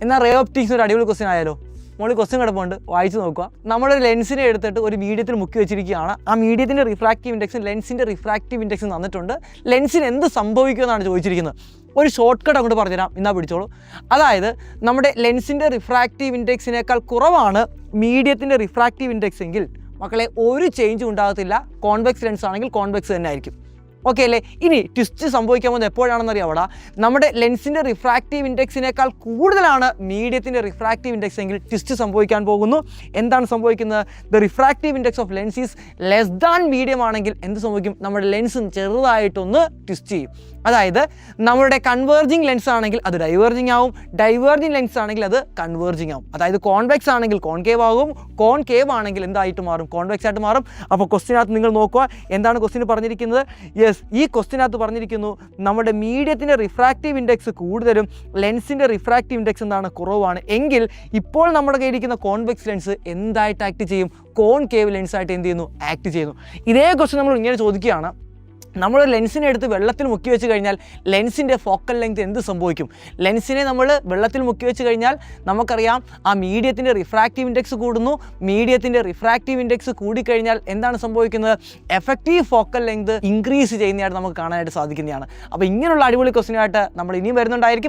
എന്നാൽ ray optics ഒരു അടിപൊളി ക്വസ്റ്റ്യൻ ആയാലോ? മോളി ക്വസ്റ്റ്യൻ കിടപ്പുണ്ട്, വായിച്ചു നോക്കുക. നമ്മളൊരു ലെൻസിനെ എടുത്തിട്ട് ഒരു മീഡിയത്തിൽ മുക്കി വെച്ചിരിക്കുകയാണ്. ആ മീഡിയത്തിൻ്റെ റിഫ്രാക്റ്റീവ് ഇൻഡെക്സും ലെൻസിൻ്റെ റിഫ്രാക്റ്റീവ് ഇൻഡെക്സും തന്നിട്ടുണ്ട്. ലെൻസിന് എന്ത് സംഭവിക്കുമെന്നാണ് ചോദിച്ചിരിക്കുന്നത്. ഒരു ഷോർട്ട് കട്ട് അങ്ങോട്ട് പറഞ്ഞുതരാം, ഇന്നാ പിടിച്ചോളൂ. അതായത് നമ്മുടെ ലെൻസിൻ്റെ റിഫ്രാക്റ്റീവ് ഇൻഡെക്സിനേക്കാൾ കുറവാണ് മീഡിയത്തിൻ്റെ റിഫ്രാക്റ്റീവ് ഇൻഡെക്സ് എങ്കിൽ മക്കളെ ഒരു ചേഞ്ചും ഉണ്ടാകത്തില്ല. കോൺവെക്സ് ലെൻസ് ആണെങ്കിൽ കോൺവെക്സ് തന്നെ ആയിരിക്കും. ഓക്കെ അല്ലേ? ഇനി ട്വിസ്റ്റ് സംഭവിക്കാൻ പോകുന്നത് എപ്പോഴാണെന്ന് അറിയാവടാ? നമ്മുടെ ലെൻസിൻ്റെ റിഫ്രാക്റ്റീവ് ഇൻഡെക്സിനേക്കാൾ കൂടുതലാണ് മീഡിയത്തിൻ്റെ റിഫ്രാക്റ്റീവ് ഇൻഡെക്സ് എങ്കിൽ ട്വിസ്റ്റ് സംഭവിക്കാൻ പോകുന്നു. എന്താണ് സംഭവിക്കുന്നത്? The refractive index of lens is less than medium ആണെങ്കിൽ എന്ത് സംഭവിക്കും? നമ്മുടെ ലെൻസ് ചെറുതായിട്ടൊന്ന് ട്വിസ്റ്റ് ചെയ്യും. അതായത് നമ്മുടെ കൺവേർജിങ് ലെൻസ് ആണെങ്കിൽ അത് ഡൈവേർജിങ് ആവും, ഡൈവേർജിങ് ലെൻസ് ആണെങ്കിൽ അത് കൺവേർജിങ് ആവും. അതായത് കോൺവെക്സ് ആണെങ്കിൽ കോൺകേവ് ആകും, കോൺകേവ് ആണെങ്കിൽ എന്തായിട്ട് മാറും? കോൺവെക്സ് ആയിട്ട് മാറും. അപ്പോൾ ക്വസ്റ്റിനകത്ത് നിങ്ങൾ നോക്കുക, എന്താണ് ക്വസ്റ്റിന് പറഞ്ഞിരിക്കുന്നത്? യെസ്, ഈ ക്വസ്റ്റിനകത്ത് പറഞ്ഞിരിക്കുന്നു നമ്മുടെ മീഡിയത്തിൻ്റെ റിഫ്രാക്റ്റീവ് ഇൻഡെക്സ് കൂടുതലും ലെൻസിൻ്റെ റിഫ്രാക്റ്റീവ് ഇൻഡെക്സ് എന്താണ്? കുറവാണ്. എങ്കിൽ ഇപ്പോൾ നമ്മുടെ കയ്യിലിരിക്കുന്ന കോൺവെക്സ് ലെൻസ് എന്തായിട്ട് ആക്ട് ചെയ്യും? കോൺകേവ് ലെൻസായിട്ട് എന്ത് ചെയ്യുന്നു? ആക്ട് ചെയ്യുന്നു. ഇതേ ക്വസ്റ്റ്യൻ നമ്മൾ ഇങ്ങനെ ചോദിക്കുകയാണ്, നമ്മൾ ലെൻസിനെ എടുത്ത് വെള്ളത്തിൽ മുക്കി വെച്ച് കഴിഞ്ഞാൽ ലെൻസിൻ്റെ ഫോക്കൽ ലെങ്ത് എന്ത് സംഭവിക്കും? ലെൻസിനെ നമ്മൾ വെള്ളത്തിൽ മുക്കി വെച്ച് കഴിഞ്ഞാൽ നമുക്കറിയാം ആ മീഡിയത്തിൻ്റെ റിഫ്രാക്റ്റീവ് ഇൻഡെക്സ് കൂടുന്നു. മീഡിയത്തിൻ്റെ റിഫ്രാക്റ്റീവ് ഇൻഡെക്സ് കൂടിക്കഴിഞ്ഞാൽ എന്താണ് സംഭവിക്കുന്നത്? എഫക്റ്റീവ് ഫോക്കൽ ലെങ്ത് ഇൻക്രീസ് ചെയ്യുന്നതായിട്ട് നമുക്ക് കാണാനായിട്ട് സാധിക്കുന്നതാണ്. അപ്പോൾ ഇങ്ങനെയുള്ള അടിപൊളി ക്വസ്റ്റ്യനായിട്ട് നമ്മൾ ഇനിയും വരുന്നുണ്ടായിരിക്കും.